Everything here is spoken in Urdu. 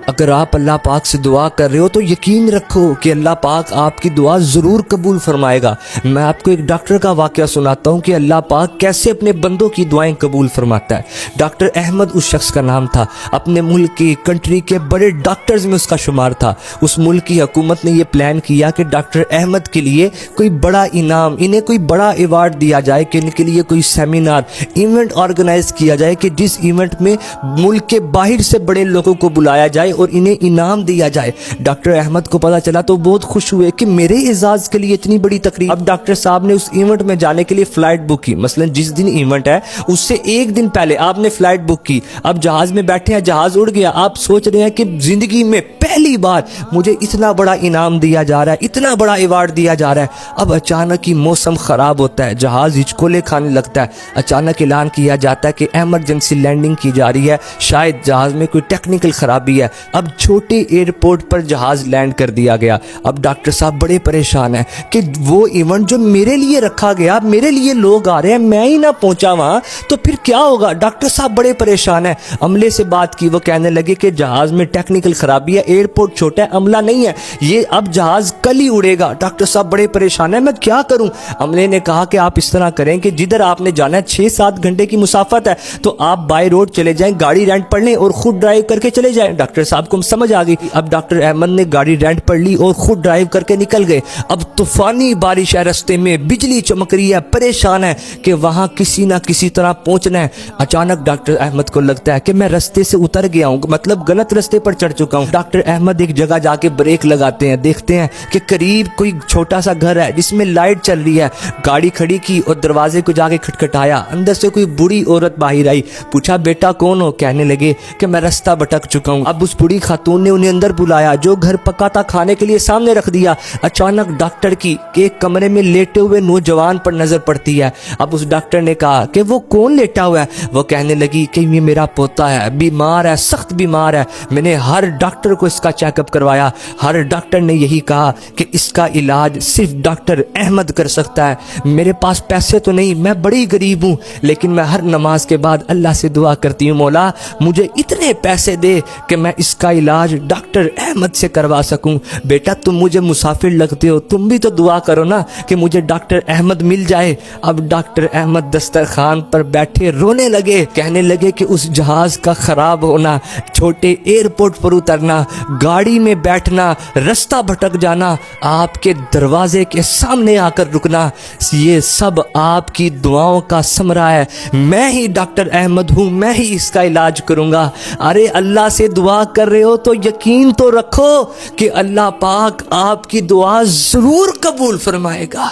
اگر آپ اللہ پاک سے دعا کر رہے ہو تو یقین رکھو کہ اللہ پاک آپ کی دعا ضرور قبول فرمائے گا۔ میں آپ کو ایک ڈاکٹر کا واقعہ سناتا ہوں کہ اللہ پاک کیسے اپنے بندوں کی دعائیں قبول فرماتا ہے۔ ڈاکٹر احمد اس شخص کا نام تھا، اپنے ملک کی کنٹری کے بڑے ڈاکٹرز میں اس کا شمار تھا۔ اس ملک کی حکومت نے یہ پلان کیا کہ ڈاکٹر احمد کے لیے کوئی بڑا انعام، انہیں کوئی بڑا ایوارڈ دیا جائے، کہ ان کے لیے کوئی سیمینار ایونٹ آرگنائز کیا جائے کہ جس ایونٹ میں ملک کے باہر سے بڑے لوگوں کو بلایا جائے اور انہیں انعام دیا جائے۔ ڈاکٹر احمد کو پتا چلا تو بہت خوش ہوئے کہ میرے اعزاز کے لیے اتنی بڑی تقریب۔ اب ڈاکٹر صاحب نے اس ایونٹ میں جانے کے لیے فلائٹ بک کی، مثلا جس دن ایونٹ ہے اس سے ایک دن پہلے آپ نے فلائٹ بک کی۔ اب جہاز میں بیٹھے ہیں، جہاز اڑ گیا، آپ سوچ رہے ہیں کہ زندگی میں پہلی بار مجھے اتنا بڑا انعام دیا جا رہا ہے، اتنا بڑا ایوارڈ دیا جا رہا ہے۔ اب اچانک ہی موسم خراب ہوتا ہے، جہاز ہچکولے کھانے لگتا ہے، اچانک اعلان کیا جاتا ہے کہ ایمرجنسی لینڈنگ کی جا رہی ہے، شاید جہاز میں کوئی ٹیکنیکل خرابی ہے۔ اب چھوٹے ایئرپورٹ پر جہاز لینڈ کر دیا گیا۔ اب ڈاکٹر صاحب بڑے پریشان ہیں کہ وہ ایونٹ جو میرے لیے رکھا گیا، میرے لیے لوگ آ رہے ہیں، میں ہی نہ پہنچا وہاں تو پھر کیا ہوگا۔ ڈاکٹر صاحب بڑے پریشان ہیں، عملے سے بات کی، وہ کہنے لگے کہ جہاز میں ٹیکنیکل خرابی ہے، ایئرپورٹ چھوٹا ہے، عملہ نہیں ہے، یہ اب جہاز کل ہی اڑے گا۔ ڈاکٹر صاحب بڑے پریشان ہیں، میں کیا کروں۔ عملے نے کہا کہ آپ اس طرح کریں کہ جدھر آپ نے جانا ہے 6-7 گھنٹے کی مسافت ہے تو آپ بائی روڈ چلے جائیں، گاڑی رینٹ پر لیں اور خود ڈرائیو کر کے چلے جائیں۔ ڈاکٹر صاحب کو سمجھ آ گئی۔ اب ڈاکٹر احمد نے گاڑی رینٹ پر لی اور خود ڈرائیو کر کے نکل گئے۔ اب طوفانی بارش ہے، رستے میں بجلی چمک رہی ہے، پریشان ہے کہ وہاں کسی نہ کسی طرح پہنچنا ہے۔ اچانک ڈاکٹر احمد کو لگتا ہے کہ میں رستے سے اتر گیا ہوں، مطلب غلط رستے پر چڑھ چکا ہوں۔ ڈاکٹر احمد ایک جگہ جا کے بریک لگاتے ہیں، دیکھتے ہیں کہ قریب کوئی چھوٹا سا گھر ہے جس میں لائٹ چل رہی ہے۔ گاڑی کھڑی کی اور دروازے کو جا کے کھٹکھٹایا، اندر سے کوئی بوڑھی عورت باہر آئی، پوچھا بیٹا کون ہو؟ کہنے لگے کہ میں رستہ بھٹک چکا ہوں۔ اب اس بوڑھی خاتون نے انہیں اندر بلایا، جو گھر پکا تھا کھانے کے لیے سامنے رکھ دیا۔ اچانک ڈاکٹر کی ایک کمرے میں لیٹے ہوئے نوجوان پر نظر پڑتی ہے۔ اب اس ڈاکٹر نے کہا کہ وہ کون لیٹا ہوا ہے؟ وہ کہنے لگی کہ یہ میرا پوتا ہے، بیمار ہے، سخت بیمار ہے، میں نے ہر ڈاکٹر کو اس کا چیک اپ کروایا، ہر ڈاکٹر نے یہی کہا کہ اس کا علاج صرف ڈاکٹر احمد کر سکتا ہے۔ میرے پاس پیسے تو نہیں، میں بڑی غریب ہوں، لیکن میں ہر نماز کے بعد اللہ سے دعا کرتی ہوں، مولا مجھے اتنے پیسے دے کہ میں اس کا علاج ڈاکٹر احمد سے کروا سکوں۔ بیٹا تم مجھے مسافر لگتے ہو، تم بھی تو دعا کرو نا کہ مجھے ڈاکٹر احمد مل جائے۔ اب ڈاکٹر احمد دسترخوان پر بیٹھے رونے لگے، کہنے لگے کہ اس جہاز کا خراب ہونا، چھوٹے ایئرپورٹ پر اترنا، گاڑی میں بیٹھنا، رستہ بھٹک جانا، آپ کے دروازے کے سامنے آ کر رکنا، یہ سب آپ کی دعاؤں کا ثمرہ ہے۔ میں ہی ڈاکٹر احمد ہوں، میں ہی اس کا علاج کروں گا۔ ارے اللہ سے دعا کر رہے ہو تو یقین تو رکھو کہ اللہ پاک آپ کی دعا ضرور قبول فرمائے گا۔